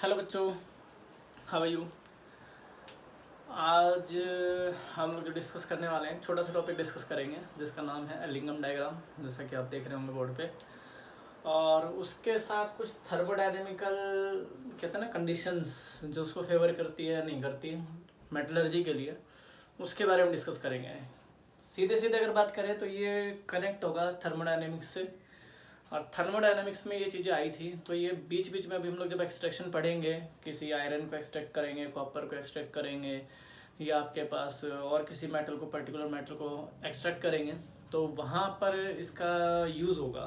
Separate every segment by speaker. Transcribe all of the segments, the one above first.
Speaker 1: Hello बच्चों, how are you. आज हम लोग जो डिस्कस करने वाले हैं, छोटा सा टॉपिक डिस्कस करेंगे जिसका नाम है एलिंगम डायग्राम, जैसा कि आप देख रहे होंगे बोर्ड पे। और उसके साथ कुछ थर्मोडायनेमिकल कहते हैं ना कंडीशंस जो उसको फेवर करती है नहीं करती मेटलर्जी के लिए, उसके बारे में डिस्कस करेंगे। सीधे सीधे अगर बात करें तो ये कनेक्ट होगा थर्मोडायनेमिक्स से, और थर्मोडायनामिक्स में ये चीज़ें आई थी। तो ये बीच बीच में अभी हम लोग जब एक्सट्रैक्शन पढ़ेंगे, किसी आयरन को एक्सट्रैक्ट करेंगे, कॉपर को एक्सट्रैक्ट करेंगे, या आपके पास और किसी मेटल को, पर्टिकुलर मेटल को एक्सट्रैक्ट करेंगे, तो वहाँ पर इसका यूज़ होगा।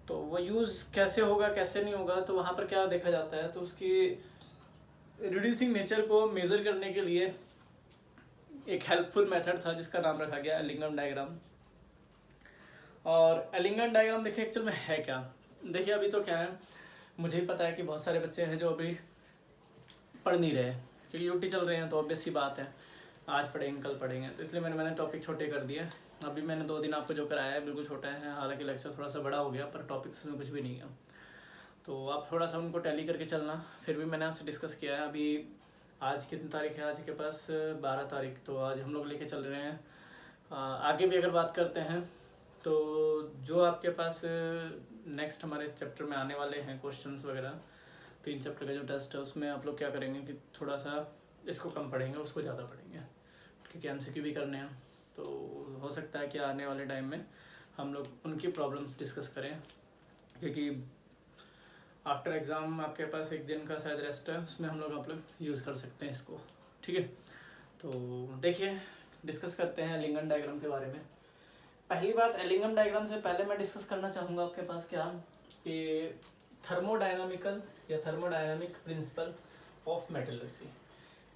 Speaker 1: तो वो यूज़ कैसे होगा कैसे नहीं होगा, तो वहाँ पर क्या देखा जाता है, तो उसकी रिड्यूसिंग नेचर को मेज़र करने के लिए एक हेल्पफुल मेथड था जिसका नाम रखा गया एलिंगम डायग्राम। और एलिंगम डायग्राम देखिए एक्चुअल में है क्या। देखिए अभी तो क्या है, मुझे ही पता है कि बहुत सारे बच्चे हैं जो अभी पढ़ नहीं रहे क्योंकि यूटी चल रहे हैं, तो ऑब्वियस सी बात है आज पढ़ेंगे कल पढ़ेंगे, तो इसलिए मैंने टॉपिक छोटे कर दिए। अभी मैंने 2 दिन आपको जो कराया है बिल्कुल छोटा है, हालांकि लेक्चर थोड़ा सा बड़ा हो गया पर टॉपिक्स में कुछ भी नहीं है, तो आप थोड़ा सा उनको टैली करके चलना। फिर भी मैंने आपसे डिस्कस किया है। अभी आज कितनी तारीख है, आज के पास 12 तारीख, तो आज हम लोग लेके चल रहे हैं। आगे भी अगर बात करते हैं तो जो आपके पास नेक्स्ट हमारे चैप्टर में आने वाले हैं क्वेश्चंस वगैरह, 3 चैप्टर का जो टेस्ट है उसमें आप लोग क्या करेंगे कि थोड़ा सा इसको कम पढ़ेंगे, उसको ज़्यादा पढ़ेंगे, क्योंकि एमसीक्यू भी करने हैं। तो हो सकता है कि आने वाले टाइम में हम लोग उनकी प्रॉब्लम्स डिस्कस करें, क्योंकि आफ्टर एग्ज़ाम आपके पास 1 दिन का शायद रेस्ट है, उसमें हम लोग यूज़ कर सकते हैं इसको। ठीक है, तो देखिए डिस्कस करते हैं एलिंगम डायग्राम के बारे में। पहली बात, एलिंगम डायग्राम से पहले मैं डिस्कस करना चाहूँगा आपके पास क्या कि थर्मोडायनामिकल या थर्मोडायनामिक प्रिंसिपल ऑफ मेटलर्जी,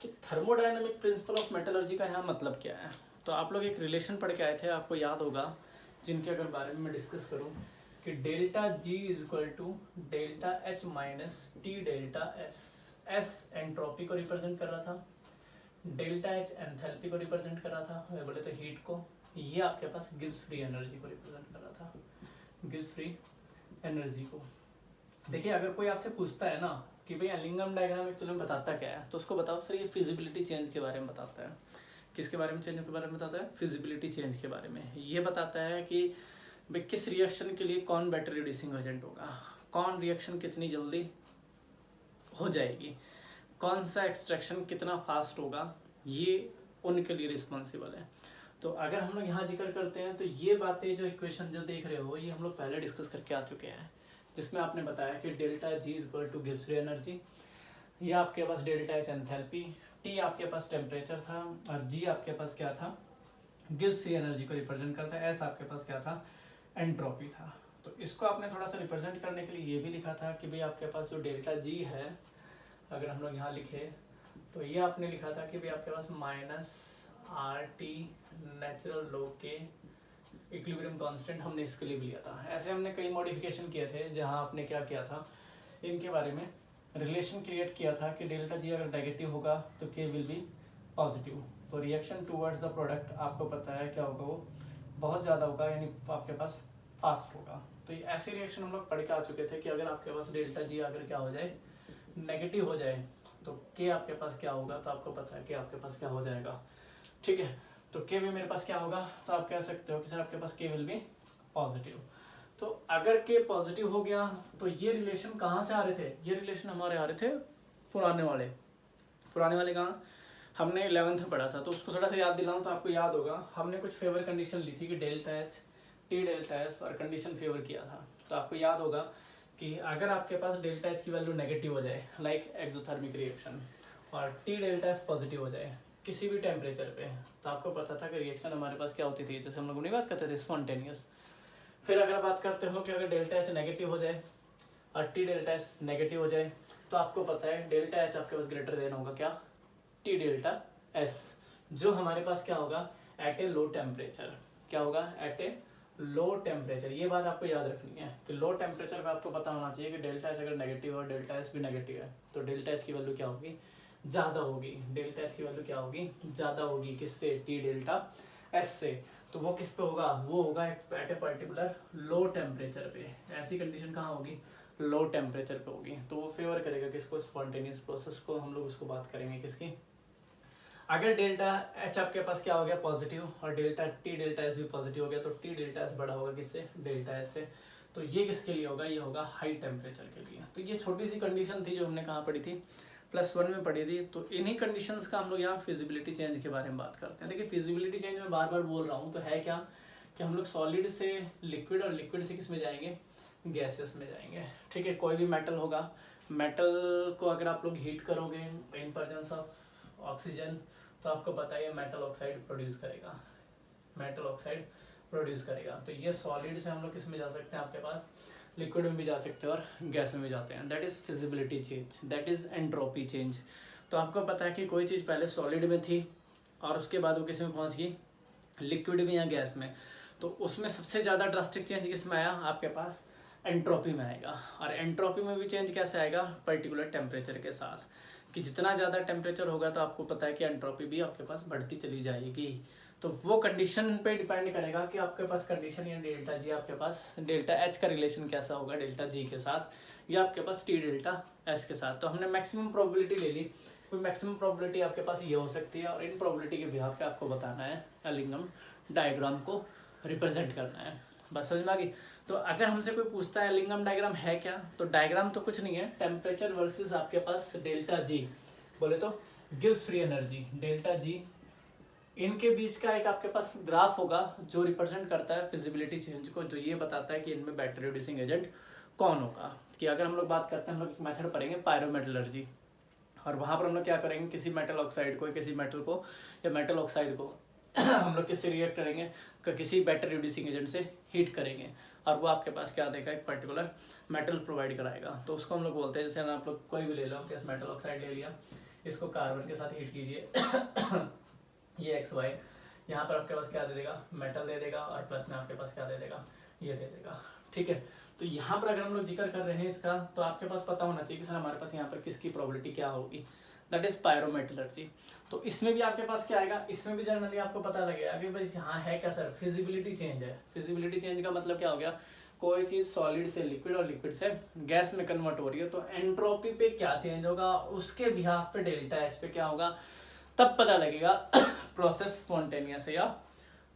Speaker 1: कि थर्मोडायनामिक प्रिंसिपल ऑफ मेटलर्जी का यहाँ मतलब क्या है। तो आप लोग एक रिलेशन पढ़ के आए थे, आपको याद होगा, जिनके अगर बारे में मैं डिस्कस करूँ कि delta G is equal to delta H minus T delta S. S entropy को रिप्रेजेंट कर रहा था, डेल्टा एच एंथैल्पी को रिप्रेजेंट कर रहा था, बोले तो हीट को, ये आपके पास गिब्स फ्री एनर्जी को रिप्रेजेंट कर रहा था, गिब्स फ्री एनर्जी को। देखिए अगर कोई आपसे पूछता है ना कि भाई एलिंगम डायग्राम एक्चुअली में बताता क्या है, तो उसको बताओ सर ये फिजिबिलिटी चेंज के बारे में बताता है। किसके बारे में, चेंज के बारे में बताता है, फिजिबिलिटी चेंज के बारे में। ये बताता है कि भाई किस रिएक्शन के लिए कौन बेटर रिड्यूसिंग एजेंट होगा, कौन रिएक्शन कितनी जल्दी हो जाएगी, कौन सा एक्सट्रैक्शन कितना फास्ट होगा, ये उनके लिए रिस्पॉन्सिबल है। तो अगर हम लोग यहाँ जिक्र करते हैं तो ये बातें जो इक्वेशन जो देख रहे हो ये हम लोग पहले डिस्कस करके आ चुके हैं, जिसमें आपने बताया कि delta G is equal to Gibbs free energy, ये आपके पास डेल्टा एच एंथैल्पी, टी आपके पास टेम्परेचर था, और जी आपके पास क्या था, गिब्स फ्री एनर्जी को रिप्रेजेंट करता है, एस आपके पास क्या था, एंट्रोपी था। तो इसको आपने थोड़ा सा रिप्रेजेंट करने के लिए ये भी लिखा था कि भाई आपके पास जो डेल्टा जी है, अगर हम लोग यहाँ लिखे तो ये आपने लिखा था कि भाई आपके पास minus R T natural log के इक्विलिब्रियम कांस्टेंट हमने इसके लिए भी लिया था। ऐसे हमने कई मॉडिफिकेशन किए थे जहां आपने क्या किया था, इनके बारे में रिलेशन क्रिएट किया था कि डेल्टा जी अगर नेगेटिव होगा तो के विल बी पॉजिटिव, तो रिएक्शन टूवर्ड्स द प्रोडक्ट आपको पता है क्या होगा, वो बहुत ज़्यादा होगा, यानी आपके पास फास्ट होगा। तो ये ऐसे रिएक्शन हम लोग पढ़ के आ चुके थे कि अगर आपके पास डेल्टा जी अगर क्या हो जाए, नेगेटिव हो जाए, तो के आपके पास क्या होगा, तो आपको पता है कि आपके पास क्या हो जाएगा। ठीक है, तो के भी मेरे पास क्या होगा, तो आप कह सकते हो कि सर आपके पास के विल बी पॉजिटिव। तो अगर के पॉजिटिव हो गया तो ये रिलेशन कहाँ से आ रहे थे, ये रिलेशन हमारे आ रहे थे पुराने वाले कहाँ, हमने 11th में पढ़ा था, तो उसको थोड़ा सा याद दिलाऊं तो आपको याद होगा, हमने कुछ फेवर कंडीशन ली थी कि delta H T delta S, और कंडीशन फेवर किया था। तो आपको याद होगा कि अगर आपके पास डेल्टा एच की वैल्यू नेगेटिव हो जाए लाइक एक्सोथर्मिक रिएक्शन, और टी डेल्टा एस पॉजिटिव हो जाए किसी भी टेम्परेचर पे, तो आपको पता था कि रिएक्शन हमारे पास क्या होती थी, जैसे हम लोग नहीं बात करते थे स्पॉन्टेनियस। फिर अगर बात करते हो कि अगर डेल्टा एच नेगेटिव हो जाए और टी डेल्टा एस नेगेटिव हो जाए, तो आपको पता है डेल्टा एच आपके पास ग्रेटर देन होगा क्या, टी डेल्टा एस, जो हमारे पास क्या होगा एट ए लो टेम्परेचर, क्या होगा एट ए लो टेम्परेचर। ये बात आपको याद रखनी है कि लो टेम्परेचर का आपको पता होना चाहिए कि डेल्टा एच अगर नेगेटिव और डेल्टा एस भी नेगेटिव है, तो डेल्टा एच की वैल्यू क्या होगी, ज़्यादा होगी, डेल्टा एच की वैल्यू क्या होगी, ज़्यादा होगी, किससे, टी डेल्टा एस से। तो वो किस पे होगा, वो होगा at a particular low temperature पे। ऐसी कंडीशन कहाँ होगी, लो टेम्परेचर पे होगी, तो वो फेवर करेगा किसको, स्पॉन्टेनियस प्रोसेस को। हम लोग उसको बात करेंगे किसकी, अगर डेल्टा एच आपके पास क्या हो गया पॉजिटिव और डेल्टा टी डेल्टा एस भी पॉजिटिव हो गया, तो टी डेल्टा एस बड़ा होगा किससे, डेल्टा एस से। तो ये किसके लिए होगा, ये होगा हाई टेम्परेचर के लिए। तो ये छोटी सी कंडीशन थी जो हमने कहाँ पढ़ी थी, +1 में पढ़ी थी। तो इन्हीं कंडीशंस का हम लोग यहाँ फिजिबिलिटी चेंज के बारे में बात करते हैं। देखिए फिजिबिलिटी चेंज में बार बार बोल रहा हूँ, तो है क्या कि हम लोग सॉलिड से लिक्विड और लिक्विड से किस में जाएंगे, गैसेस में जाएंगे। ठीक है, कोई भी मेटल होगा, मेटल को अगर आप लोग हीट करोगे इन प्रेजेंस ऑफ ऑक्सीजन, तो आपको पता है मेटल ऑक्साइड प्रोड्यूस करेगा, मेटल ऑक्साइड प्रोड्यूस करेगा। तो ये सॉलिड से हम लोग किस में जा सकते हैं, आपके पास लिक्विड में भी जा सकते हैं और गैस में भी जाते हैं। That is feasibility change, that is entropy change. तो आपको पता है कि कोई चीज़ पहले सॉलिड में थी और उसके बाद वो किस में पहुंच गई, लिक्विड में या गैस में। तो उसमें सबसे ज़्यादा ड्रास्टिक चेंज किस में आया, आपके पास एंट्रोपी में आएगा। और एंट्रोपी में भी चेंज कैसे आएगा, पर्टिकुलर टेम्परेचर के साथ, कि जितना ज़्यादा टेम्परेचर होगा तो आपको पता है कि एंट्रोपी भी आपके पास बढ़ती चली जाएगी। तो वो कंडीशन पे डिपेंड करेगा कि आपके पास कंडीशन या डेल्टा जी, आपके पास डेल्टा एच का रिलेशन कैसा होगा डेल्टा जी के साथ, या आपके पास टी डेल्टा एस के साथ। तो हमने मैक्सिमम प्रोबेबिलिटी ले ली, कोई मैक्सिमम प्रोबेबिलिटी आपके पास ये हो सकती है, और इन प्रोबेबिलिटी के बिहाफ पे आपको बताना है, एलिंगम डायग्राम को रिप्रेजेंट करना है। बस समझ में आ गई। तो अगर हमसे कोई पूछता है एलिंगम डायग्राम है क्या, तो डायग्राम तो कुछ नहीं है, टेम्परेचर वर्सेस आपके पास डेल्टा जी, बोले तो gives free energy, delta G, इनके बीच का एक आपके पास ग्राफ होगा जो रिप्रेजेंट करता है फिजिबिलिटी चेंज को, जो ये बताता है कि इनमें बैटरी रिड्यूसिंग एजेंट कौन होगा। कि अगर हम लोग बात करते हैं, हम लोग एक मेथड पढ़ेंगे पायरोमेटलर्जी, और वहाँ पर हम लोग क्या करेंगे, किसी मेटल ऑक्साइड को, किसी मेटल को या मेटल ऑक्साइड को हम लोग किससे रिएक्ट करेंगे, किसी बैटरी रिड्यूसिंग एजेंट से हीट करेंगे, और वो आपके पास क्या देगा, एक पर्टिकुलर मेटल प्रोवाइड कराएगा। तो उसको हम लोग बोलते हैं, जैसे आप लोग कोई भी ले लो, किस मेटल ऑक्साइड ले लिया, इसको कार्बन के साथ हीट कीजिए ये XY, यहाँ पर आपके पास क्या दे देगा, मेटल दे देगा, और प्लस में आपके पास क्या दे देगा, ये दे देगा। ठीक है, तो यहाँ पर अगर हम लोग जिक्र कर रहे हैं इसका, तो आपके पास पता होना चाहिए कि सर हमारे पास यहाँ पर किसकी प्रोबेबिलिटी क्या होगी, दैट इज पायरोमेटलर्जी। तो इसमें भी आपके पास क्या आएगा, इसमें भी जनरली आपको पता लगेगा कि भाई यहाँ है क्या सर, फिजिबिलिटी चेंज है। फिजिबिलिटी चेंज का मतलब क्या हो गया, कोई चीज सॉलिड से लिक्विड और लिक्विड से गैस में कन्वर्ट हो रही है, तो एंट्रोपी पे क्या चेंज होगा, उसके बिहाफ पे डेल्टा एच पे क्या होगा, तब पता लगेगा प्रोसेस स्पॉन्टेनियस है या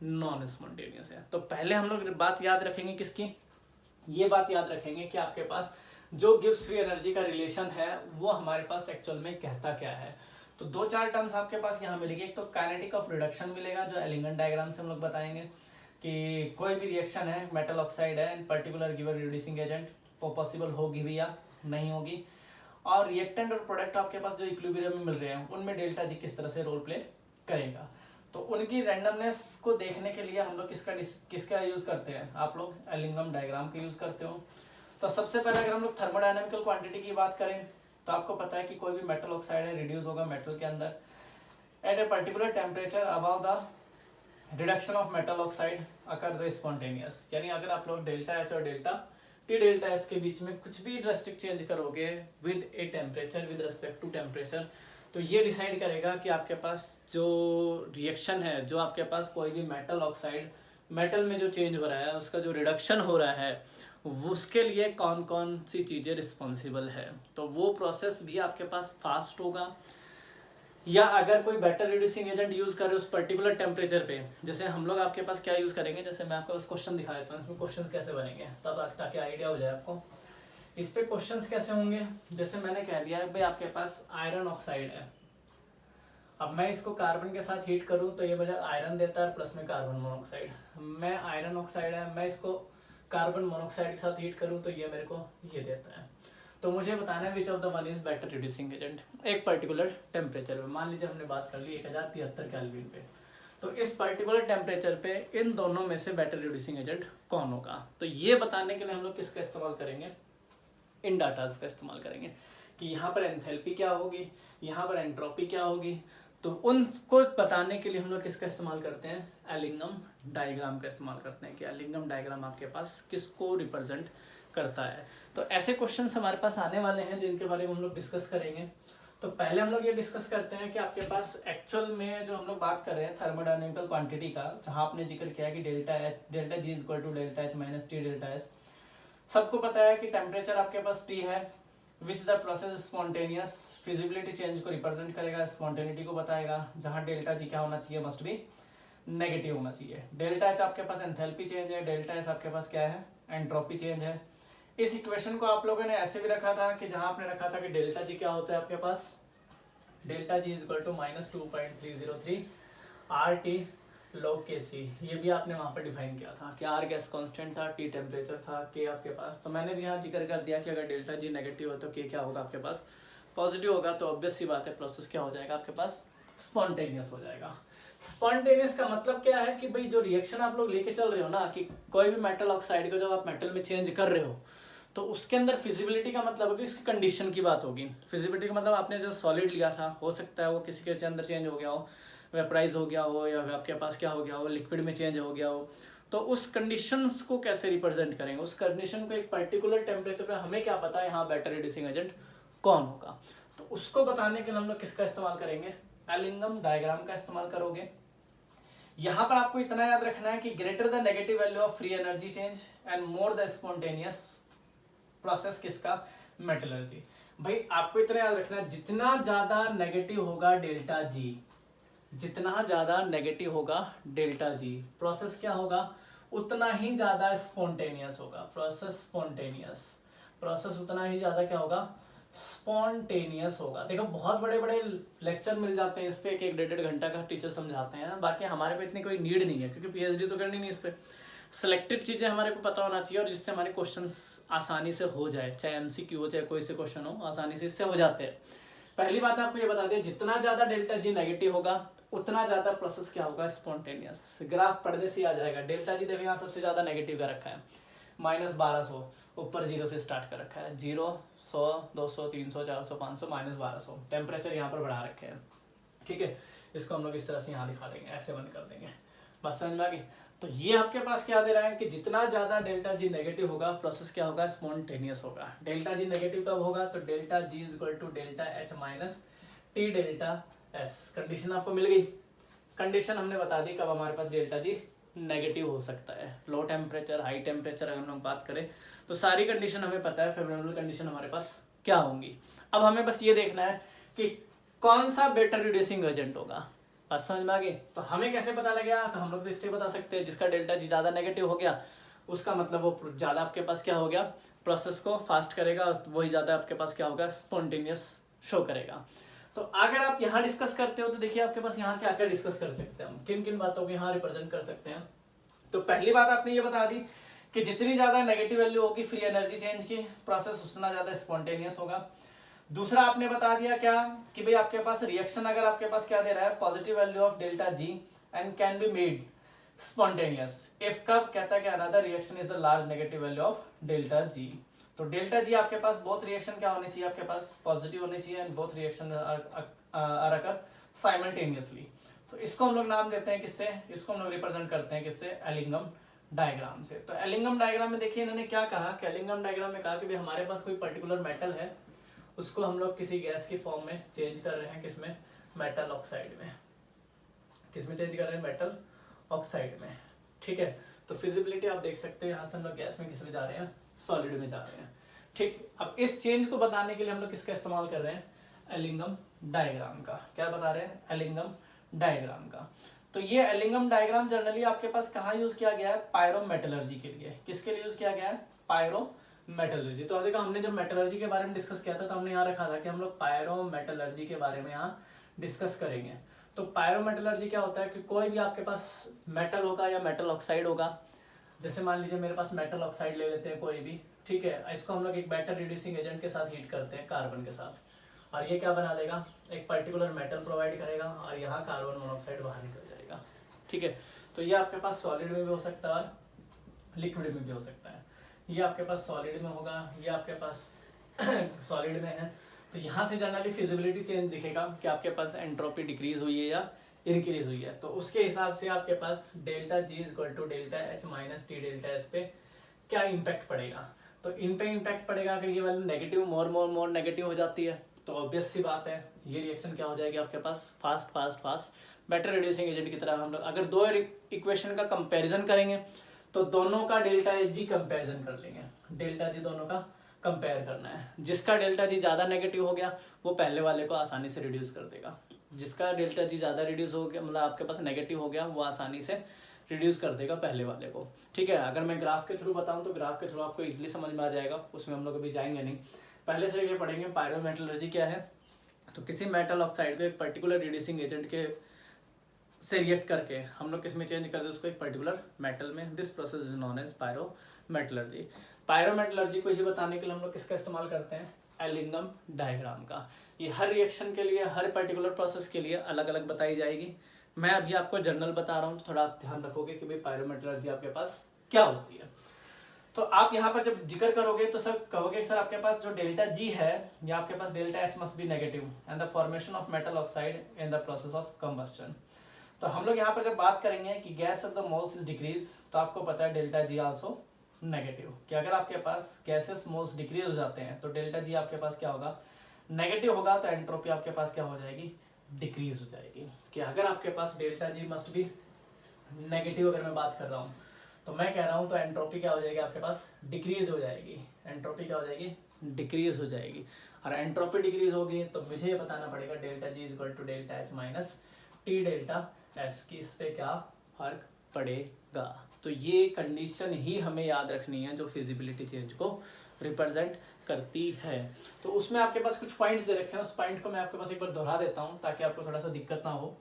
Speaker 1: नॉन स्पॉन्टेनियस है। तो पहले हम लोग बात याद रखेंगे किसकी, ये बात याद रखेंगे कि आपके पास जो गिव्स फ्री एनर्जी का रिलेशन है वो हमारे पास एक्चुअल में कहता क्या है। तो 2-4 टर्म्स आपके पास यहाँ मिलेगी। एक तो काइनेटिक ऑफ रिडक्शन मिलेगा, जो एलिंगम डायग्राम से हम लोग बताएंगे कि कोई भी रिएक्शन है, मेटल ऑक्साइड है, इन पर्टिकुलर गिवन रिड्यूसिंग एजेंट, वो पॉसिबल होगी भी या नहीं होगी। और रिएक्टेंट और प्रोडक्ट आपके पास जो इक्विलिब्रियम में मिल रहे हैं, उनमें डेल्टा जी किस तरह से रोल प्ले करेगा। तो उनकी रैंडमनेस को देखने के लिए हम लोग किसका यूज करते हैं, आप लोग एलिंगम डायग्राम का यूज करते हो। तो सबसे पहले अगर हम लोग थर्मोडायनामिकल क्वांटिटी की बात करें, तो आपको पता है कि कोई भी मेटल ऑक्साइड है, रिड्यूस होगा मेटल के अंदर at a particular temperature above the reduction of metal oxide occur the spontaneous. यानी अगर आप लोग डेल्टा एच और डेल्टा टी डेल्टा एस के बीच में कुछ भी ड्रास्टिक चेंज करोगे with a temperature, with respect to temperature, तो ये डिसाइड करेगा कि आपके पास जो रिएक्शन है, जो आपके पास कोई भी मेटल ऑक्साइड मेटल में जो चेंज हो रहा है, उसका जो रिडक्शन हो रहा है, उसके लिए कौन कौन सी चीज़ें रिस्पॉन्सिबल है। तो वो प्रोसेस भी आपके पास फास्ट होगा, या अगर कोई बेटर रिड्यूसिंग एजेंट यूज करे उस पर्टिकुलर टेम्परेचर पे, जैसे हम लोग आपके पास क्या यूज करेंगे, जैसे मैं आपको बस क्वेश्चन दिखा देता हूँ, इसमें क्वेश्चंस कैसे बनेंगे तब ताकि आइडिया हो जाए आपको। इस पे क्वेश्चंस कैसे होंगे, जैसे मैंने कह दिया है भाई आपके पास आयरन ऑक्साइड है, अब मैं इसको कार्बन के साथ हीट करूं तो ये मुझे आयरन देता है प्लस में कार्बन मोनोऑक्साइड। मैं आयरन ऑक्साइड है, मैं इसको कार्बन मोनोऑक्साइड के साथ हीट करूं तो ये मेरे को ये देता है। तो मुझे बताना है which of the one is better reducing agent एक पर्टिकुलर टेम्परेचर पे। मान लीजिए हमने बात कर ली 1073 केल्विन पे, तो इस पर्टिकुलर टेम्परेचर पे इन दोनों में से बेटर रिड्यूसिंग एजेंट कौन होगा। तो ये बताने के लिए हम लोग किसका इस्तेमाल करेंगे, इन डाटाज का इस्तेमाल करेंगे कि यहाँ पर एंथैल्पी क्या होगी, यहाँ पर एंट्रोपी क्या होगी। तो उनको बताने के लिए हम लोग किसका इस्तेमाल करते हैं, एलिंगम डायग्राम का इस्तेमाल करते हैं कि एलिंगम डायग्राम आपके पास किसको रिप्रेजेंट करता है। तो ऐसे क्वेश्चंस हमारे पास आने वाले हैं जिनके बारे में हम लोग डिस्कस करेंगे। तो पहले हम लोग ये डिस्कस करते हैं कि आपके पास एक्चुअल में जो हम लोग बात कर रहे हैं थर्मोडायनेमिकल क्वांटिटी का, जहाँ आपने जिक्र किया कि delta G equal to delta H minus T delta S, सबको पता है कि टेम्परेचर आपके पास T है, which the process spontaneous, feasibility change को रिप्रेजेंट करेगा, स्पॉन्टेनिटी को बताएगा, जहां डेल्टा जी क्या होना चाहिए, मस्ट बी नेगेटिव होना चाहिए। डेल्टा एच आपके पास एंथैल्पी चेंज है, डेल्टा एस आपके पास क्या है, एंट्रोपी चेंज है। इस इक्वेशन को आप लोगों ने ऐसे भी रखा था कि जहां आपने रखा था कि डेल्टा जी क्या होता है आपके पास, delta G is equal to -2.303 RT log Kc। ये भी आपने वहां पर डिफाइन किया था कि R गैस कांस्टेंट था, T टेम्परेचर था, K आपके पास। तो मैंने भी यहाँ जिक्र कर दिया कि अगर डेल्टा जी नेगेटिव हो तो K क्या होगा आपके पास, पॉजिटिव होगा। तो ऑब्वियस सी बात है प्रोसेस क्या हो जाएगा आपके पास, स्पॉन्टेनियस हो जाएगा। स्पॉन्टेनियस का मतलब क्या है कि भाई जो रिएक्शन आप लोग लेके चल रहे हो ना, कि कोई भी मेटल ऑक्साइड को जब आप मेटल में चेंज कर रहे हो तो उसके अंदर फिजिबिलिटी का मतलब होगी इसकी कंडीशन की बात होगी। फिजिबिलिटी का मतलब आपने जो सॉलिड लिया था, हो सकता है वो किसी के अंदर चेंज हो गया हो, वेपराइज हो गया हो, या आपके पास क्या हो गया हो, लिक्विड में चेंज हो गया हो। तो उस कंडीशंस को कैसे रिप्रेजेंट करेंगे, उस कंडीशन को एक पर्टिकुलर टेम्परेचर पे हमें क्या पता है यहाँ बेटर रिड्यूसिंग एजेंट कौन होगा, तो उसको बताने के लिए हम लोग किसका इस्तेमाल करेंगे, एलिंगम डायग्राम का इस्तेमाल करोगे। यहां पर आपको इतना याद रखना है कि greater the negative value of free energy change and more the spontaneous process किसका, मेटलर्जी। भाई आपको इतना याद रखना है जितना ज्यादा नेगेटिव होगा डेल्टा जी, जितना ज्यादा नेगेटिव होगा डेल्टा जी, प्रोसेस क्या होगा उतना ही ज्यादा स्पॉन्टेनियस होगा। प्रोसेस स्पॉन्टेनियस, प्रोसेस उतना ही ज्यादा क्या होगा, स्पॉन्टेनियस होगा। देखो बहुत बड़े बड़े लेक्चर मिल जाते हैं इस पे, एक 1.5 घंटा का टीचर समझाते हैं, बाकी हमारे पे इतनी कोई नीड नहीं है क्योंकि पीएचडी तो करनी नहीं इस पे। सिलेक्टेड चीजें हमारे को पता होना चाहिए और जिससे हमारे क्वेश्चंस आसानी से हो जाए, चाहे एमसीक्यू हो चाहे कोई से क्वेश्चन हो, आसानी से इससे हो जाते हैं। पहली बात आपको ये बता दें, जितना ज्यादा डेल्टा जी नेगेटिव होगा उतना ज्यादा प्रोसेस क्या होगा, स्पॉन्टेनियस। ग्राफ पढ़ने से आ जाएगा। डेल्टा जी देखो यहाँ सबसे ज्यादा नेगेटिव का रखा है, -1200, ऊपर 0 से स्टार्ट कर रखा है, 0, 100, 200, 300, 400, 500, -1200। टेम्परेचर यहाँ पर बढ़ा रखे हैं, ठीक है। इसको हम लोग इस तरह से यहाँ दिखा देंगे, ऐसे बंद कर देंगे, बस समझ में आ गई। तो ये आपके पास क्या दे रहा है कि जितना ज्यादा डेल्टा जी नेगेटिव होगा प्रोसेस क्या होगा, स्पॉन्टेनियस होगा। डेल्टा जी नेगेटिव कब होगा, तो delta G is equal to delta H minus T delta S. Condition आपको मिल गई। कंडीशन हमने बता दी कब हमारे पास डेल्टा जी नेगेटिव हो सकता है, लो टेम्परेचर, हाई टेम्परेचर अगर हम लोग बात करें तो सारी कंडीशन हमें पता है, फेवरेबल कंडीशन हमारे पास क्या होंगी। अब हमें बस ये देखना है कि कौन सा बेटर रिड्यूसिंग एजेंट होगा, बस समझ में आ गई। तो हमें कैसे पता लगेगा, तो हम लोग तो इससे बता सकते हैं जिसका डेल्टा जी ज्यादा नेगेटिव हो गया उसका मतलब वो ज्यादा आपके पास क्या हो गया, प्रोसेस को फास्ट करेगा, वही ज्यादा आपके पास क्या होगा, स्पॉन्टेनियस शो करेगा। तो अगर आप यहाँ डिस्कस करते हो तो देखिए आपके पास यहाँ क्या क्या डिस्कस कर सकते हैं हम, किन किन बातों को यहाँ रिप्रेजेंट कर सकते हैं। तो पहली बात आपने ये बता दी कि जितनी ज्यादा नेगेटिव वैल्यू होगी फ्री एनर्जी चेंज की, प्रोसेस उतना ज्यादा स्पॉन्टेनियस होगा। दूसरा आपने बता दिया क्या कि भाई आपके पास रिएक्शन अगर आपके पास क्या दे रहा है, positive value of delta G and can be made spontaneous if कब, कहता है कि another reaction is the large negative value of delta G. तो डेल्टा जी आपके पास बोथ रिएक्शन क्या होने चाहिए, आपके पास पॉजिटिव होने चाहिए and both reaction are occur simultaneously. तो इसको हम लोग नाम देते हैं किससे, इसको हम लोग रिप्रेजेंट करते हैं किससे, एलिंगम डायग्राम से। तो एलिंगम डायग्राम में देखिए इन्होंने क्या कहा कि एलिंगम डायग्राम में कहा कि भाई हमारे पास कोई पर्टिकुलर मेटल है, उसको हम लोग किसी गैस की फॉर्म में चेंज कर रहे हैं, किसमें, मेटल ऑक्साइड में। किसमें चेंज कर रहे हैं, मेटल ऑक्साइड में, ठीक है। तो फिजिबिलिटी आप देख सकते हैं, यहाँ से हम लोग गैस में किसमें जा रहे हैं, सॉलिड में जा रहे हैं, ठीक। अब इस चेंज को बताने के लिए हम लोग किसका इस्तेमाल कर रहे हैं, एलिंगम डायग्राम का। क्या बता रहे हैं, एलिंगम डायग्राम का। तो ये एलिंगम डायग्राम जनरली आपके पास कहाँ यूज किया गया है, पायरोमेटलर्जी के लिए। किसके लिए यूज किया गया है, पायरोमेटलर्जी। तो देखो हमने जब मेटलर्जी के बारे में डिस्कस किया था तो हमने यहाँ रखा था कि हम लोग पायरोमेटलर्जी के बारे में यहाँ डिस्कस करेंगे। तो पायरोमेटलर्जी क्या होता है कि कोई भी आपके पास मेटल होगा या मेटल ऑक्साइड होगा, जैसे मान लीजिए मेरे पास मेटल ऑक्साइड ले लेते हैं कोई भी, ठीक है। इसको हम लोग एक बेटर रिड्यूसिंग एजेंट के साथ हीट करते हैं, कार्बन के साथ, और ये क्या बना देगा, एक पर्टिकुलर मेटल प्रोवाइड करेगा और यहाँ कार्बन मोनोऑक्साइड बाहर निकल जाएगा, ठीक है। तो ये आपके पास सॉलिड में भी हो सकता है और लिक्विड में भी हो सकता है। ये आपके पास सॉलिड में होगा, ये आपके पास सॉलिड में है। तो यहाँ से जनरली फिजिबिलिटी चेंज दिखेगा कि आपके पास एंट्रोपी डिक्रीज हुई है या इंक्रीज हुई है। तो उसके हिसाब से आपके पास delta G is equal to delta H minus T delta S पे क्या इम्पैक्ट पड़ेगा। तो इन पे इम्पैक्ट पड़ेगा अगर ये वैल्यू नेगेटिव मोर नेगेटिव हो जाती है तो ऑब्वियस सी बात है ये रिएक्शन क्या हो जाएगी आपके पास, फास्ट बेटर रिड्यूसिंग एजेंट की तरह। हम लोग अगर दो इक्वेशन का कंपैरिजन करेंगे तो दोनों का डेल्टा एच जी कंपैरिजन कर लेंगे। डेल्टा जी दोनों का कंपेयर करना है। जिसका डेल्टा जी ज़्यादा नेगेटिव हो गया वो पहले वाले को आसानी से रिड्यूस कर देगा। जिसका डेल्टा जी ज़्यादा रिड्यूस हो गया, मतलब आपके पास नेगेटिव हो गया, वो आसानी से रिड्यूस कर देगा पहले वाले को। ठीक है, अगर मैं ग्राफ के थ्रू बताऊं तो ग्राफ के थ्रू आपको इजीली समझ में आ जाएगा, उसमें हम लोग अभी जाएंगे नहीं। पहले से ये पढ़ेंगे पायरोमेटलर्जी क्या है। तो किसी मेटल ऑक्साइड को एक पर्टिकुलर रिड्यूसिंग एजेंट के से रिएक्ट करके हम लोग किस में चेंज कर दे उसको, एक पर्टिकुलर मेटल में। This process is known as pyrometallurgy. Pyrometallurgy को ही बताने के लिए हम लोग किसका इस्तेमाल करते हैं, एलिंगम डायग्राम का। ये हर रिएक्शन के लिए, हर पर्टिकुलर प्रोसेस के लिए अलग अलग बताई जाएगी। मैं अभी आपको जनरल बता रहा हूँ, तो थोड़ा आप ध्यान रखोगे कि भाई पायरोमेटलर्जी आपके पास क्या होती है। तो आप यहाँ पर जब जिक्र करोगे तो सर कहोगे सर आपके पास जो डेल्टा जी है या आपके पास delta H must be negative and the formation of metal oxide in the process of combustion. तो हम लोग यहाँ पर जब बात करेंगे कि gas of the moles is decrease, तो आपको पता है डेल्टा जी आल्सो नेगेटिव, कि अगर आपके पास गैसेस मोल्स डिक्रीज हो जाते हैं तो डेल्टा जी आपके पास क्या होगा, नेगेटिव होगा। तो एंट्रोपी आपके पास क्या हो जाएगी, डिक्रीज हो जाएगी। कि अगर आपके पास delta G must be negative अगर मैं बात कर रहा हूँ तो मैं कह रहा हूँ तो एंट्रोपी क्या हो जाएगी आपके पास, डिक्रीज हो जाएगी। एंट्रोपी क्या हो जाएगी, डिक्रीज हो जाएगी। और एंट्रोपी डिक्रीज होगी तो मुझे ये बताना पड़ेगा delta G is equal to delta H minus T delta S की, इस पे क्या फर्क पड़ेगा। तो ये कंडीशन ही हमें याद रखनी है जो फिजिबिलिटी चेंज को रिप्रेजेंट करती है। तो उसमें आपके पास कुछ पॉइंट्स दे रखे हैं, उस पॉइंट को मैं आपके पास एक बार दोहरा देता हूँ ताकि आपको थोड़ा सा दिक्कत ना हो।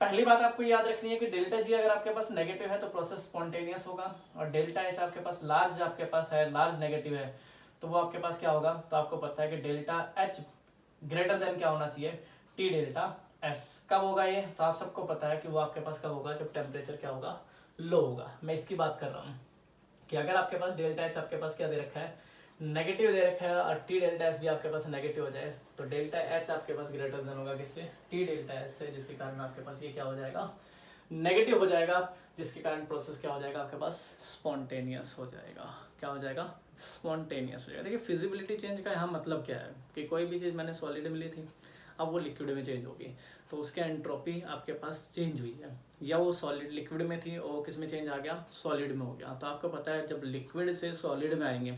Speaker 1: पहली बात आपको याद रखनी है कि डेल्टा जी अगर आपके पास नेगेटिव है तो प्रोसेस स्पॉन्टेनियस होगा, और डेल्टा एच आपके पास लार्ज है, लार्ज नेगेटिव है, तो वो आपके पास क्या होगा, तो आपको पता है कि डेल्टा एच ग्रेटर देन क्या होना चाहिए, टी डेल्टा एस। कब होगा ये, तो आप सबको पता है कि वो आपके पास कब होगा, जब टेम्परेचर क्या होगा, लो होगा। मैं इसकी बात कर रहा हूँ कि अगर आपके पास डेल्टा एच आपके पास क्या दे रखा है, नेगेटिव दे रखा है, और टी डेल्टा एस भी आपके पास नेगेटिव हो जाए तो डेल्टा एच आपके पास ग्रेटर देन होगा किससे, टी डेल्टा एस से, जिसके कारण आपके पास ये क्या हो जाएगा, नेगेटिव हो जाएगा, जिसके कारण प्रोसेस क्या हो जाएगा आपके पास, स्पॉन्टेनियस हो जाएगा। क्या हो जाएगा, स्पॉन्टेनियस हो जाएगा। देखिए फिजिबिलिटी चेंज का यहाँ मतलब क्या है कि कोई भी चीज़ मैंने सॉलिड में ली थी, अब वो लिक्विड में चेंज होगी तो उसके एंट्रोपी आपके पास चेंज हुई है, या वो सॉलिड लिक्विड में थी और किस में चेंज आ गया, सॉलिड में हो गया। तो आपको पता है जब लिक्विड से सॉलिड में आएंगे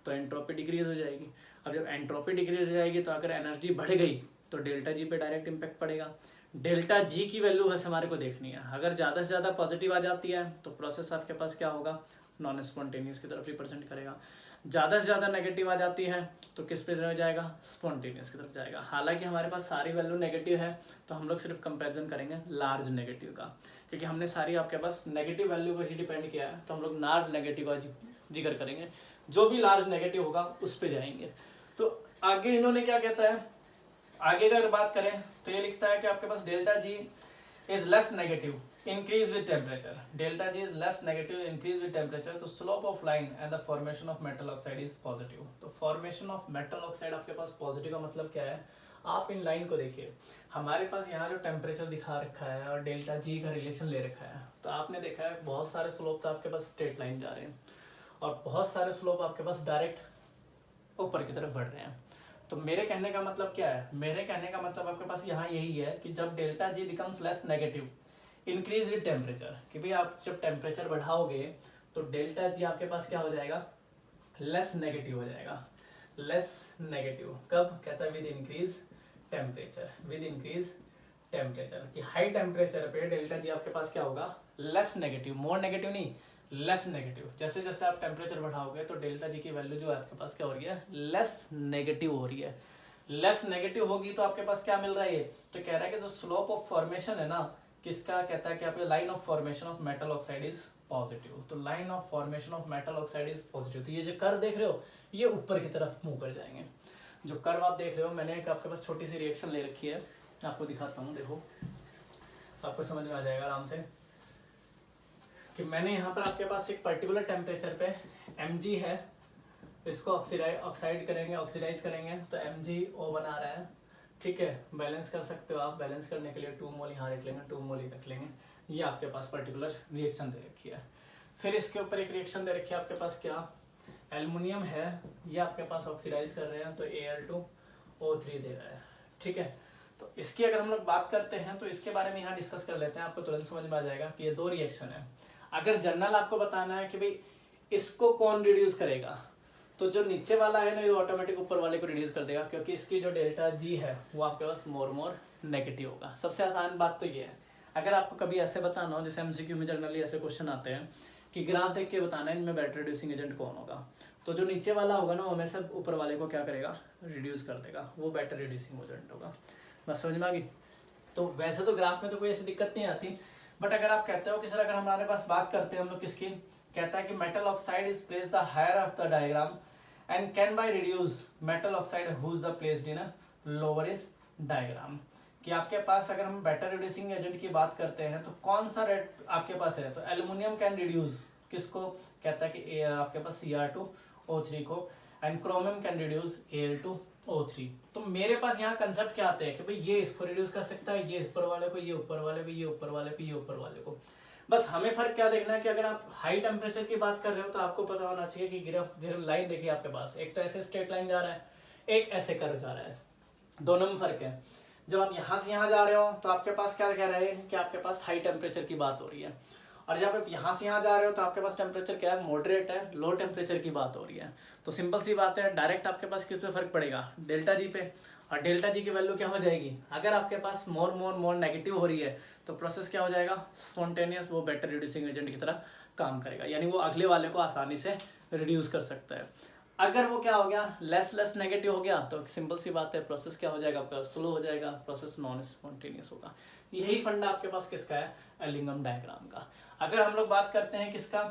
Speaker 1: तो एंट्रोपी डिक्रीज हो जाएगी। अब जब एंट्रोपी डिक्रीज हो जाएगी तो अगर एनर्जी बढ़ गई तो डेल्टा जी पे डायरेक्ट इम्पैक्ट पड़ेगा। डेल्टा जी की वैल्यू बस हमारे को देखनी है। अगर ज़्यादा से ज़्यादा पॉजिटिव आ जाती है तो प्रोसेस आपके पास क्या होगा, नॉन स्पॉन्टेनियस की तरफ रिप्रेजेंट करेगा। ज़्यादा से ज़्यादा नेगेटिव आ जाती है तो किस पे जाएगा, स्पॉन्टेनियस की तरफ जाएगा। हालांकि हमारे पास सारी वैल्यू नेगेटिव है तो हम लोग सिर्फ कंपैरिजन करेंगे लार्ज नेगेटिव का, क्योंकि हमने सारी आपके पास नेगेटिव वैल्यू पर ही डिपेंड किया है, तो हम लोग लार्ज नेगेटिव का जिक्र करेंगे। जो भी लार्ज नेगेटिव होगा उस पे जाएंगे। तो आगे इन्होंने क्या कहता है, आगे अगर बात करें तो ये लिखता है कि आपके पास delta G is less negative increase with temperature. Delta G is less negative increase with temperature, तो slope of line and the formation of metal oxide is positive. तो फॉर्मेशन ऑफ मेटल ऑक्साइड आपके पास positive का मतलब क्या है, आप in line को देखिए, हमारे पास यहाँ जो टेम्परेचर दिखा रखा है और डेल्टा जी का रिलेशन ले रखा है, तो आपने देखा है बहुत सारे स्लोप तो आपके पास स्ट्रेट लाइन जा रहे हैं और बहुत सारे स्लोप आपके पास डायरेक्ट ऊपर की तरफ बढ़ रहे हैं। तो मेरे कहने का मतलब क्या है, मेरे कहने का मतलब आपके पास यहाँ यही है कि जब delta G becomes less negative increase with temperature, कि भाई आप जब टेम्परेचर बढ़ाओगे तो डेल्टा जी आपके पास क्या हो जाएगा, लेस नेगेटिव हो जाएगा। लेस नेगेटिव कब, कहता है with increase temperature, with increase temperature, कि हाई टेम्परेचर पे डेल्टा जी आपके पास क्या होगा, लेस नेगेटिव, मोर नेगेटिव नहीं, लेस नेगेटिव। जैसे जैसे आप टेम्परेचर बढ़ाओगे तो डेल्टा जी की वैल्यू जो है आपके पास क्या हो रही है, लेस नेगेटिव हो रही है। लेस नेगेटिव होगी तो आपके पास क्या मिल रहा है, तो कह रहा है कि जो स्लोप ऑफ फॉर्मेशन है ना, किसका, कहता है कि आपके line of formation of metal oxide is positive. तो line of formation of metal oxide is positive. तो ये जो कर्व देख रहे हो ये ऊपर की तरफ मूव कर जाएंगे। जो कर्व आप देख रहे हो, मैंने एक आपके पास छोटी सी रिएक्शन ले रखी है, आपको दिखाता हूँ, देखो आपको समझ में आ जाएगा आराम से कि मैंने यहाँ पर आपके पास एक पर्टिकुलर टेम्परेचर पे Mg है, इसको ऑक्साइड करेंगे, ऑक्सीडाइज करेंगे तो MgO बना रहा है। ठीक है, बैलेंस कर सकते हो आप, बैलेंस करने के लिए 2 मोल यहाँ रख लेंगे, 2 मोल रख लेंगे। ये आपके पास पर्टिकुलर रिएक्शन दे रखी है। फिर इसके ऊपर एक रिएक्शन दे रखी है आपके पास, क्या, एल्युमिनियम है, ये आपके पास ऑक्सीडाइज कर रहे हैं तो Al2O3 दे रहा है। ठीक है, तो इसकी अगर हम लोग बात करते हैं तो इसके बारे में यहाँ डिस्कस कर लेते हैं, आपको तुरंत समझ में आ जाएगा कि ये 2 रिएक्शन है। अगर जनरल आपको बताना है कि भाई इसको कौन रिड्यूस करेगा, तो जो नीचे वाला है ना ये ऑटोमेटिक ऊपर वाले को रिड्यूस कर देगा, क्योंकि इसकी जो डेल्टा जी है वो आपके पास मोर नेगेटिव होगा। सबसे आसान बात तो ये है। अगर आपको कभी ऐसे बताना हो, जैसे एमसीक्यू में जनरली ऐसे क्वेश्चन आते हैं कि ग्राफ देख के बताना है इनमें बेटर रिड्यूसिंग एजेंट कौन होगा, तो जो नीचे वाला होगा ना वो हमेशा ऊपर वाले को क्या करेगा, रिड्यूस कर देगा, वो बेटर रिड्यूसिंग एजेंट होगा। बस समझ में आ गई। तो वैसे तो ग्राफ में तो कोई ऐसी दिक्कत नहीं आती, बट अगर आप कहते हो कि सर अगर हमारे पास बात करते हैं हम लोग किसकी, कहता है कि metal oxide is place the higher of the diagram and can by reduce metal oxide who is the placed in lower is diagram. कि आपके पास अगर हम बेटर रिड्यूसिंग एजेंट की बात करते हैं तो कौन सा रेट आपके पास है, तो एल्यूमिनियम कैन रिड्यूस किसको, कहता है कि आपके पास Cr2O3 को, and chromium can reduce Al2O3। तो मेरे पास यहाँ कंसेप्ट क्या आते हैं कि भाई ये इसको रिड्यूस कर सकता है, ये ऊपर वाले को, ये ऊपर वाले को, ये ऊपर वाले को, ये ऊपर वाले को। बस हमें फर्क क्या देखना है कि अगर आप हाई टेम्परेचर की बात कर रहे हो तो आपको पता होना चाहिए कि ग्राफ लाइन देखिए आपके पास, एक तो ऐसे स्ट्रेट लाइन जा रहा है, एक ऐसे कर्व जा रहा है, दोनों में फर्क है। जब आप यहाँ से यहाँ जा रहे हो तो आपके पास क्या कह रहे हैं कि आपके पास हाई टेम्परेचर की बात हो रही है, और जब आप यहाँ से यहाँ जा रहे हो तो आपके पास टेम्परेचर क्या है, मॉडरेट है, लो टेम्परेचर की बात हो रही है। तो सिंपल सी बात है, डायरेक्ट आपके पास किस पे फर्क पड़ेगा, डेल्टा जी पे, और डेल्टा जी की वैल्यू क्या हो जाएगी, अगर आपके पास मोर नेगेटिव हो रही है तो प्रोसेस क्या हो जाएगा, स्पॉन्टेनियस, वो बेटर रिड्यूसिंग एजेंट की तरह काम करेगा, यानी वो अगले वाले को आसानी से रिड्यूस कर सकता है। अगर वो क्या हो गया, लेस नेगेटिव हो गया तो सिंपल सी बात है, प्रोसेस क्या हो जाएगा आपका, स्लो हो जाएगा, प्रोसेस नॉन स्पॉन्टेनियस होगा। यही फंडा आपके पास किसका है, एलिंगम डायग्राम का। अगर हम लोग बात करते हैं किसका,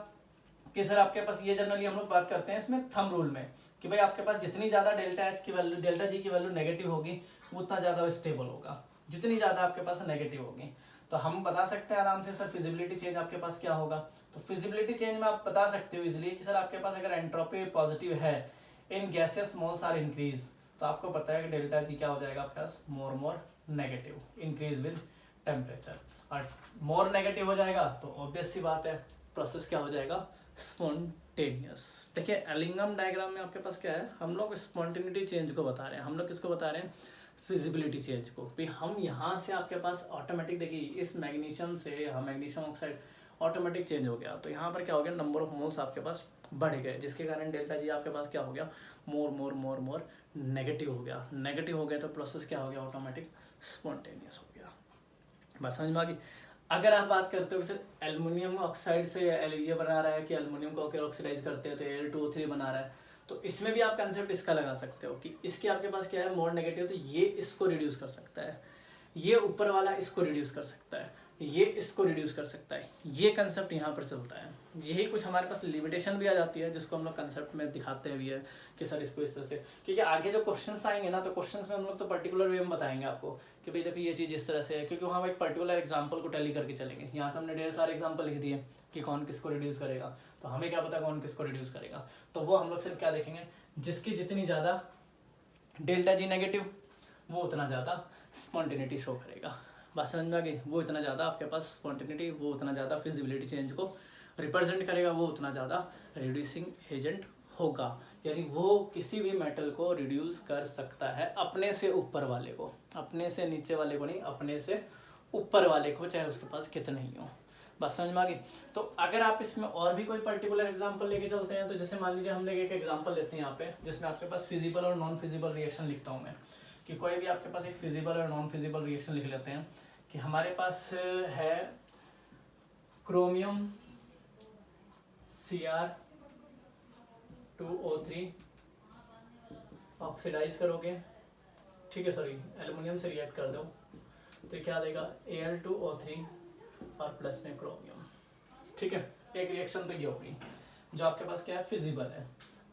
Speaker 1: कि सर आपके पास ये जनरली हम लोग बात करते हैं इसमें थंब रूल में कि भाई आपके पास जितनी ज्यादा डेल्टा एच की वैल्यू, डेल्टा जी की वैल्यू नेगेटिव होगी उतना ज्यादा स्टेबल होगा, जितनी ज्यादा आपके पास नेगेटिव होगी। तो हम बता सकते हैं आराम से सर फिजिबिलिटी चेंज आपके पास क्या होगा, तो फिजिबिलिटी चेंज में आप बता सकते हो इजिली कि सर आपके पास अगर एंट्रोपी पॉजिटिव है इन गैसेस मोल्स आर इंक्रीज, तो आपको पता है कि डेल्टा जी क्या हो जाएगा आपके पास, more negative, increase with temperature, और मोर नेगेटिव हो जाएगा तो ऑब्वियस सी बात है प्रोसेस क्या हो जाएगा, स्पॉन्टेनियस। देखिए एलिंगम डायग्राम में आपके पास क्या है, हम लोग स्पॉन्टेनिटी चेंज को बता रहे हैं, हम लोग किसको बता रहे हैं, फिजिबिलिटी चेंज को। भी हम यहाँ से आपके पास ऑटोमेटिक, देखिए इस मैग्नीशियम से हम मैग्नीशियम ऑक्साइड ऑटोमेटिक चेंज हो गया, तो यहाँ पर क्या हो गया, नंबर ऑफ मोल्स आपके पास बढ़ गए, जिसके कारण डेल्टा जी आपके पास क्या हो गया, मोर नेगेटिव हो गया। नेगेटिव हो गया तो प्रोसेस क्या हो गया, ऑटोमेटिक स्पॉन्टेनियस हो गया। बस समझ में आ गई। अगर आप बात करते हो कि सर एल्युमिनियम ऑक्साइड से ये बना रहा है कि एल्युमिनियम को ऑक्सीडाइज करते हैं तो Al2O3 बना रहा है, तो इसमें भी आप कंसेप्ट इसका लगा सकते हो कि इसके आपके पास क्या है, मोर नेगेटिव, तो ये इसको रिड्यूस कर सकता है, ये ऊपर वाला इसको रिड्यूस कर सकता है, ये इसको रिड्यूस कर सकता है, ये कंसेप्ट यहाँ पर चलता है। यही कुछ हमारे पास लिमिटेशन भी आ जाती है जिसको हम लोग कंसेप्ट में दिखाते हैं भी है कि सर इसको इस तरह से, क्योंकि आगे जो क्वेश्चंस आएंगे ना तो क्वेश्चंस में हम लोग तो पर्टिकुलर वे में बताएंगे आपको कि भाई देखो ये चीज़ इस तरह से है, क्योंकि वहाँ एक पर्टिकुलर एग्जाम्पल को टैली करके चलेंगे। यहाँ तो हमने ढेर सारे एग्जाम्पल लिख दिए कि कौन किसको रिड्यूस करेगा, तो हमें क्या पता कौन किसको रिड्यूस करेगा, तो वो हम लोग सिर्फ क्या देखेंगे, जिसकी जितनी ज़्यादा डेल्टा जी नेगेटिव वो उतना ज़्यादा स्पॉन्टेनिटी शो करेगा। बात समझ में आ गई, वो इतना ज़्यादा आपके पास स्पॉन्टेनिटी, वो उतना ज़्यादा फिजिबिलिटी चेंज को रिप्रेजेंट करेगा, वो उतना ज़्यादा रिड्यूसिंग एजेंट होगा, यानी वो किसी भी मेटल को रिड्यूस कर सकता है अपने से ऊपर वाले को, अपने से नीचे वाले को नहीं, अपने से ऊपर वाले को, चाहे उसके पास कितना ही हो। बस समझ में आ गई। तो अगर आप इसमें और भी कोई पर्टिकुलर एग्जांपल लेके चलते हैं, तो जैसे मान लीजिए हम लोग एक एग्जांपल लेते हैं यहाँ पे, जिसमें आपके पास फिजिबल और नॉन फिजिबल रिएक्शन लिखता हूँ मैं, कि कोई भी आपके पास एक फिजिबल और नॉन फिजिबल रिएक्शन लिख लेते हैं कि हमारे पास है क्रोमियम Cr2O3 ऑक्सीडाइज करोगे, ठीक है, सॉरी एल्युमिनियम से रिएक्ट कर दो तो क्या देगा, Al2O3 और प्लस में क्रोमियम, ठीक है। एक रिएक्शन तो ये होगी जो आपके पास क्या है, फिजिबल है,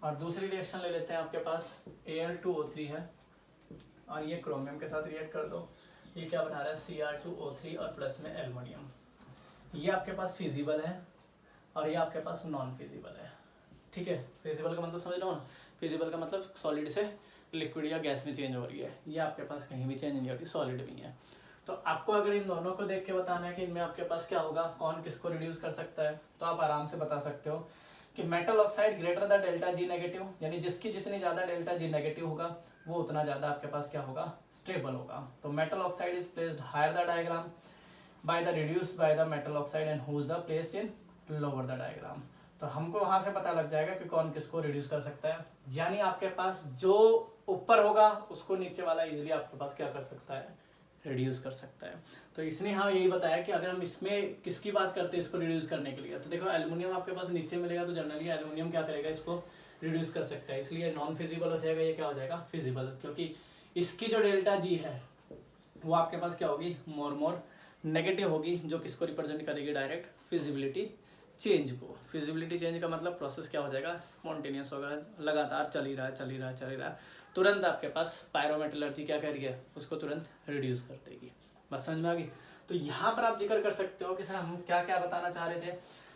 Speaker 1: और दूसरी रिएक्शन ले लेते हैं आपके पास Al2O3 है और ये क्रोमियम के साथ रिएक्ट कर दो, ये क्या बना रहा है, Cr2O3 और प्लस में एल्युमिनियम। ये आपके पास फिजिबल है और ये आपके पास नॉन फिजिबल है, ठीक है। फिजिबल का मतलब समझ लो ना, फिजिबल का मतलब सॉलिड से लिक्विड या गैस में चेंज हो रही है, ये आपके पास कहीं भी चेंज नहीं हो रही, सॉलिड भी है। तो आपको अगर इन दोनों को देख के बताना है कि इनमें आपके पास क्या होगा, कौन किसको रिड्यूस कर सकता है, तो आप आराम से बता सकते हो कि metal oxide greater the delta G negative, यानी जिसकी जितनी ज़्यादा डेल्टा जी नेगेटिव होगा वो उतना ज़्यादा आपके पास क्या होगा, स्टेबल होगा। तो metal oxide is placed higher the diagram by the reduce by the metal oxide and who is the placed in lower the diagram. तो तो हमको वहां से पता लग जाएगा कि कौन किसको रिड्यूस कर सकता है। यानी आपके पास जो ऊपर होगा उसको नीचे वाला इजीली आपके पास क्या कर सकता है, रिड्यूस कर सकता है। तो इसने हाँ यही बताया कि अगर हम इसमें किसकी बात करते हैं इसको रिड्यूस करने के लिए, तो देखो एल्युमिनियम आपके पास नीचे मिलेगा, तो जनरली एल्युमिनियम क्या करेगा, इसको रिड्यूस कर सकता है, इसलिए नॉन फिजिबल हो जाएगा, ये क्या हो जाएगा, फिजिबल, क्योंकि इसकी जो डेल्टा जी है वो आपके पास क्या होगी, मोर नेगेटिव होगी, जो किसको रिप्रेजेंट करेगी, डायरेक्ट फिजिबिलिटी चेंज को। फिजिबिलिटी चेंज का मतलब प्रोसेस क्या हो जाएगा, स्पॉन्टेनियस होगा, लगातार चल ही रहा है, तुरंत आपके पास पायरोमेटलर्जी क्या कर रही है, उसको तुरंत रिड्यूस कर देगी। बस समझ में आ गई। तो यहाँ पर आप जिक्र कर सकते हो कि सर हम क्या क्या बताना चाह रहे थे,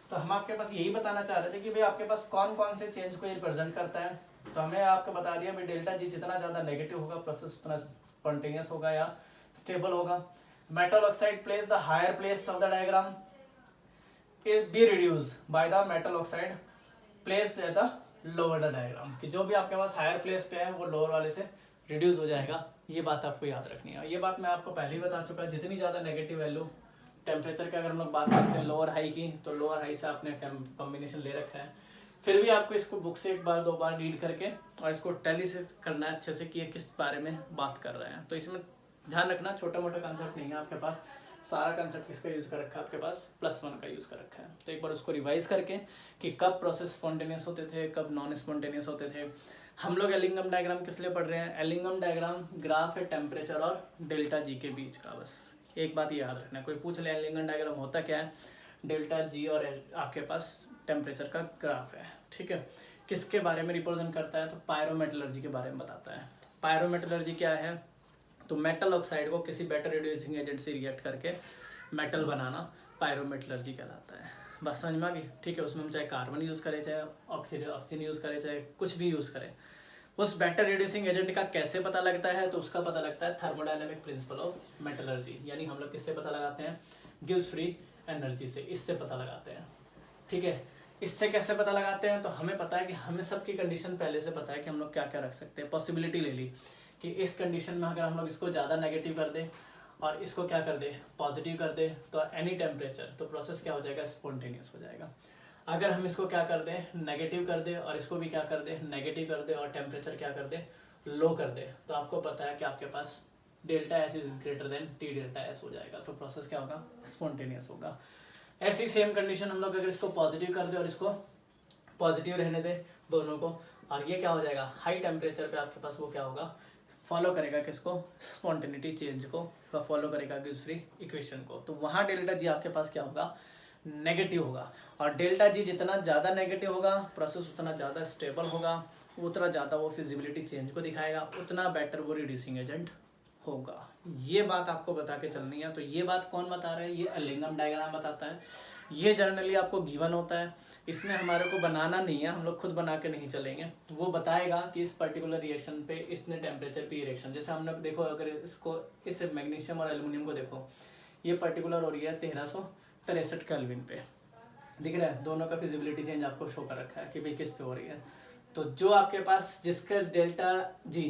Speaker 1: तो हम आपके पास यही बताना चाह रहे थे कि भाई आपके पास कौन कौन से चेंज को ये रिप्रेजेंट करता है। तो हमें आपको बता दिया भाई डेल्टा जी जितना ज़्यादा नेगेटिव होगा प्रोसेस उतना स्पॉन्टेनियस होगा या स्टेबल होगा। Metal oxide place the higher place of the diagram is be reduced by the metal oxide placed at the lower the diagram, कि जो भी आपके पास हायर प्लेस पे है वो लोअर वाले से रिड्यूस हो जाएगा। ये बात आपको याद रखनी है। ये बात मैं आपको पहले ही बता चुका, जितनी ज़्यादा नेगेटिव वैल्यू टेम्परेचर की अगर हम लोग बात करते हैं लोअर हाई की, तो लोअर हाई से आपने कॉम्बिनेशन ले रखा है। फिर भी आपको इसको बुक से एक बार दो बार रीड करके और इसको टैली से करना है अच्छे से कि ये किस बारे में बात कर रहे हैं। तो इसमें ध्यान रखना छोटा मोटा कंसेप्ट नहीं है आपके पास, सारा कंसेप्ट किसका यूज़ कर रखा है आपके पास, +1 का यूज़ कर रखा है। तो एक बार उसको रिवाइज करके कि कब प्रोसेस स्पॉन्टेनियस होते थे, कब नॉन स्पॉन्टेनियस होते थे। हम लोग एलिंगम डायग्राम किस लिए पढ़ रहे हैं, एलिंगम डायग्राम ग्राफ है टेम्परेचर और डेल्टा जी के बीच का। बस एक बात ये याद रखना, कोई पूछ ले एलिंगम डायग्राम होता क्या है, डेल्टा जी और आपके पास टेम्परेचर का ग्राफ है, ठीक है। किसके बारे में रिप्रेजेंट करता है, तो पायरोमेटलर्जी के बारे में बताता है। पायरोमेटलर्जी क्या है, तो मेटल ऑक्साइड को किसी बेटर रिड्यूसिंग एजेंट से रिएक्ट करके मेटल बनाना पायरोमेटलर्जी कहलाता है। बस समझ में आ गई, ठीक है। उसमें हम चाहे कार्बन यूज़ करें, चाहे ऑक्सीजन यूज़ करें, चाहे कुछ भी यूज़ करें, उस बेटर रिड्यूसिंग एजेंट का कैसे पता लगता है, तो उसका पता लगता है थर्मोडायनेमिक प्रिंसिपल ऑफ मेटलर्जी। यानी हम लोग किससे पता लगाते हैं, गिब्स फ्री एनर्जी से, इससे पता लगाते हैं, ठीक है। इससे कैसे पता लगाते हैं, तो हमें पता है कि हमें सबकी कंडीशन पहले से पता है कि हम लोग क्या क्या रख सकते हैं। पॉसिबिलिटी ले ली कि इस कंडीशन में अगर हम लोग इसको ज़्यादा नेगेटिव कर दें और इसको क्या कर दे, पॉजिटिव कर दे, तो एनी टेम्परेचर, तो प्रोसेस क्या हो जाएगा, स्पॉन्टेनियस हो जाएगा। अगर हम इसको क्या कर दें, नेगेटिव कर दे, और इसको भी क्या कर दे, नेगेटिव कर दे, और टेम्परेचर क्या कर दे, लो कर दे, तो आपको पता है कि आपके पास delta H is greater than T delta S हो जाएगा, तो प्रोसेस क्या होगा, स्पॉन्टेनियस होगा। ऐसी सेम कंडीशन हम लोग अगर इसको पॉजिटिव कर दे और इसको पॉजिटिव रहने दे दोनों को, और ये क्या हो जाएगा, हाई टेम्परेचर पे आपके पास वो क्या होगा, फॉलो करेगा किसको, स्पॉन्टेनिटी चेंज को, फॉलो करेगा गिब्स फ्री इक्वेशन को। तो वहाँ डेल्टा जी आपके पास क्या होगा, नेगेटिव होगा। और डेल्टा जी जितना ज़्यादा नेगेटिव होगा प्रोसेस उतना ज़्यादा स्टेबल होगा, उतना ज़्यादा वो फिजिबिलिटी चेंज को दिखाएगा, उतना बेटर वो रिड्यूसिंग एजेंट होगा। ये बात आपको बता के चलनी है। तो ये बात कौन बता रहा है, ये एलिंगम डायग्राम बताता है। ये जनरली आपको गिवन होता है, इसमें हमारे को बनाना नहीं है, हम लोग खुद बना के नहीं चलेंगे। तो वो बताएगा कि इस पर्टिकुलर रिएक्शन पे इतने टेम्परेचर पे रिएक्शन, जैसे हम लोग देखो अगर इसको इस मैग्नीशियम और एल्युमिनियम को देखो, ये पर्टिकुलर हो रही है 1363 केल्विन पे, दिख रहा है, दोनों का फिजिबिलिटी चेंज आपको शो कर रखा है कि भाई किस पे हो रही है। तो जो आपके पास जिसका डेल्टा जी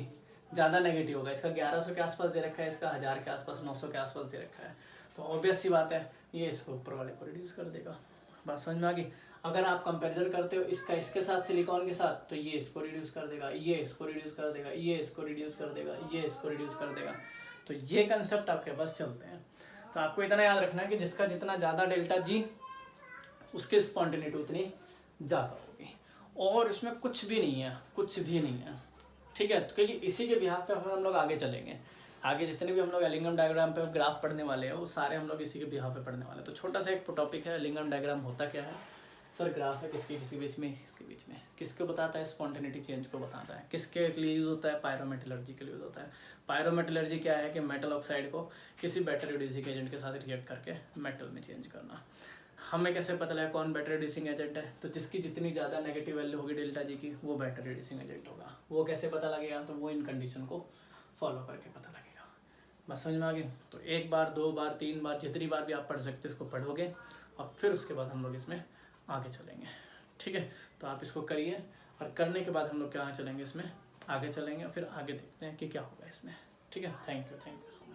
Speaker 1: ज़्यादा नेगेटिव होगा, इसका 1100 के आसपास दे रखा है, इसका 1000 के आसपास, 900 के आसपास दे रखा है, तो ऑब्वियस सी बात है ये इसको ऊपर वाले को रिड्यूस कर देगा। बात समझ में आ गई। अगर आप कंपैरिजन करते हो इसका इसके साथ, सिलिकॉन के साथ, तो ये इसको रिड्यूस कर देगा, ये इसको रिड्यूस कर देगा, ये इसको रिड्यूस कर देगा, ये इसको रिड्यूस कर देगा। तो ये कंसेप्ट आपके पास चलते हैं। तो आपको इतना याद रखना है कि जिसका जितना ज़्यादा डेल्टा जी, उसकी स्पॉन्टेनिटी उतनी ज़्यादा होगी, और उसमें कुछ भी नहीं है, कुछ भी नहीं है, ठीक है। तो क्योंकि इसी के बिहाफ पे हम लोग आगे चलेंगे, आगे जितने भी हम लोग एलिंगम डायग्राम पे ग्राफ पढ़ने वाले हैं वो सारे हम लोग इसी के बिहाफ पे पढ़ने वाले हैं। तो छोटा सा एक टॉपिक है, एलिंगम डायग्राम होता क्या है, सर ग्राफ है किसके किसी बीच में, किसके बीच में, किसको बताता है, स्पॉन्टेनिटी चेंज को बताता है। किसके लिए यूज़ होता है, पायरोमेटलर्जी के लिए यूज़ होता है। पायरोमेटलर्जी क्या है कि मेटल ऑक्साइड को किसी बेटर रिड्यूसिंग एजेंट के साथ रिएक्ट करके मेटल में चेंज करना। हमें कैसे पता लगा कौन बेटर रिड्यूसिंग एजेंट है, तो जिसकी जितनी ज़्यादा नेगेटिव वैल्यू होगी डेल्टा जी की, वो बेटर रिड्यूसिंग एजेंट होगा। वो कैसे पता लगेगा, तो वो इन कंडीशन को फॉलो करके पता लगेगा। बस समझ में आ गई। तो एक बार, दो बार, तीन बार, जितनी बार भी आप पढ़ सकते हो इसको पढ़ोगे, और फिर उसके बाद हम लोग इसमें आगे चलेंगे, ठीक है। तो आप इसको करिए, और करने के बाद हम लोग क्या चलेंगे, इसमें आगे चलेंगे, फिर आगे देखते हैं कि क्या होगा इसमें, ठीक है। Thank you.